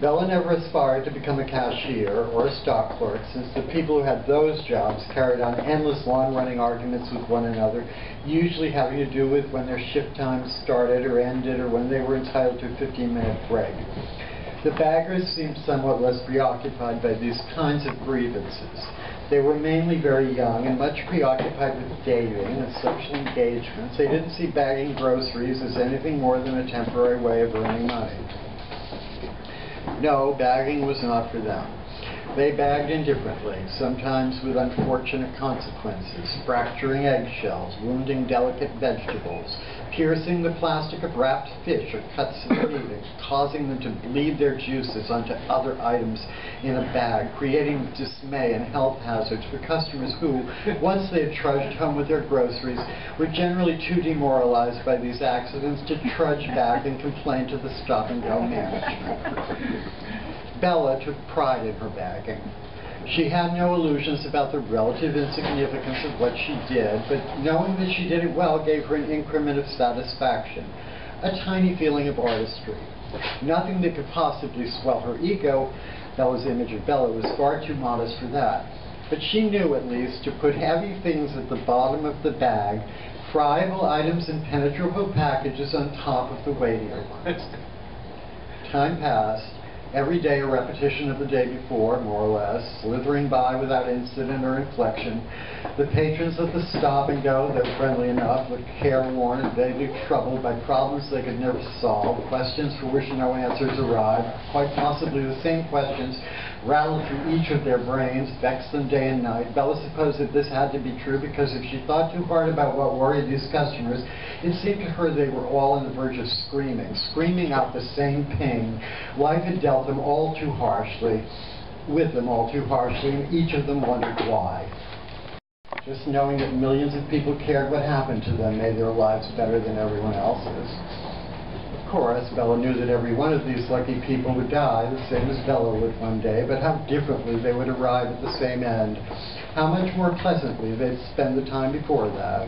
Bella never aspired to become a cashier or a stock clerk, since the people who had those jobs carried on endless long-running arguments with one another, usually having to do with when their shift times started or ended, or when they were entitled to a 15-minute break. The baggers seemed somewhat less preoccupied by these kinds of grievances. They were mainly very young and much preoccupied with dating and social engagements. They didn't see bagging groceries as anything more than a temporary way of earning money. No, bagging was not for them. They bagged indifferently, sometimes with unfortunate consequences, fracturing eggshells, wounding delicate vegetables, piercing the plastic of wrapped fish or cuts of meat, causing them to bleed their juices onto other items in a bag, creating dismay and health hazards for customers who, once they had trudged home with their groceries, were generally too demoralized by these accidents to trudge back and complain to the stop-and-go management. Bella took pride in her bagging. She had no illusions about the relative insignificance of what she did, but knowing that she did it well gave her an increment of satisfaction, a tiny feeling of artistry. Nothing that could possibly swell her ego. Bella's image of Bella was far too modest for that. But she knew, at least, to put heavy things at the bottom of the bag, friable items in penetrable packages on top of the weightier ones. Time passed. Every day a repetition of the day before, more or less, slithering by without incident or inflection. The patrons of the stop-and-go, though friendly enough, looked careworn and vaguely troubled by problems they could never solve, questions for which no answers arrived, quite possibly the same questions rattled through each of their brains, vexed them day and night. Bella supposed that this had to be true because if she thought too hard about what worried these customers, it seemed to her they were all on the verge of screaming out the same pain. Life had dealt them all too harshly, with them all too harshly, and each of them wondered why. Just knowing that millions of people cared what happened to them made their lives better than everyone else's. Of course, Bella knew that every one of these lucky people would die, the same as Bella would one day, but how differently they would arrive at the same end. How much more pleasantly they'd spend the time before that.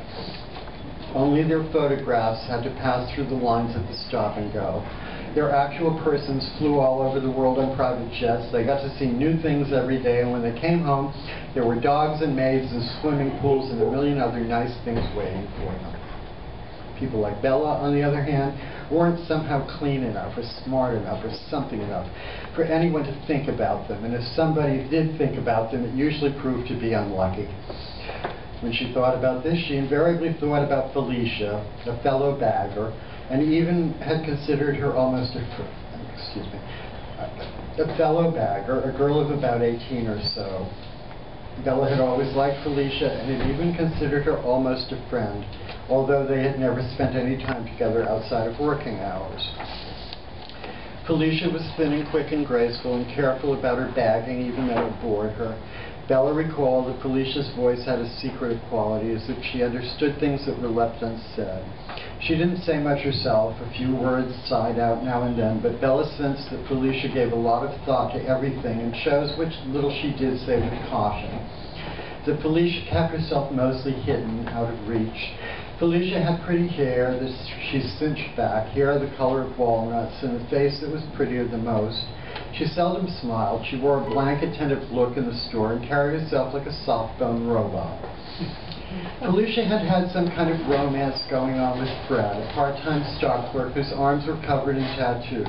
Only their photographs had to pass through the lines at the stop-and-go. Their actual persons flew all over the world on private jets. They got to see new things every day, and when they came home, there were dogs and maids and swimming pools and a million other nice things waiting for them. People like Bella, on the other hand, weren't somehow clean enough or smart enough or something enough for anyone to think about them, and if somebody did think about them, it usually proved to be unlucky. When she thought about this, she invariably thought about Felicia, a fellow bagger, and even had considered her almost a fellow bagger, a girl of about 18 or so. Bella had always liked Felicia and had even considered her almost a friend, although they had never spent any time together outside of working hours. Felicia was thin and quick and graceful and careful about her bagging, even though it bored her. Bella recalled that Felicia's voice had a secretive quality, as if she understood things that were left unsaid. She didn't say much herself, a few words sighed out now and then, but Bella sensed that Felicia gave a lot of thought to everything and chose which little she did say with caution. That Felicia kept herself mostly hidden, out of reach. Felicia had pretty hair that she cinched back, hair the color of walnuts, and a face that was prettier than most. She seldom smiled. She wore a blank, attentive look in the store and carried herself like a soft-boned robot. Felicia had had some kind of romance going on with Fred, a part-time stock clerk whose arms were covered in tattoos.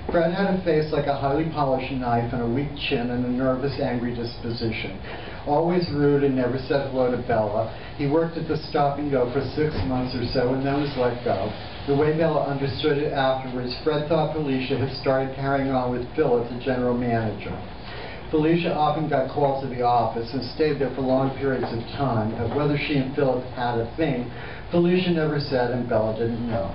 Fred had a face like a highly polished knife and a weak chin and a nervous, angry disposition. Always rude and never said hello to Bella. He worked at the stop-and-go for 6 months or so and then was let go. The way Bella understood it afterwards, Fred thought Felicia had started carrying on with Philip, the general manager. Felicia often got called to the office and stayed there for long periods of time, but whether she and Philip had a thing, Felicia never said and Bella didn't know.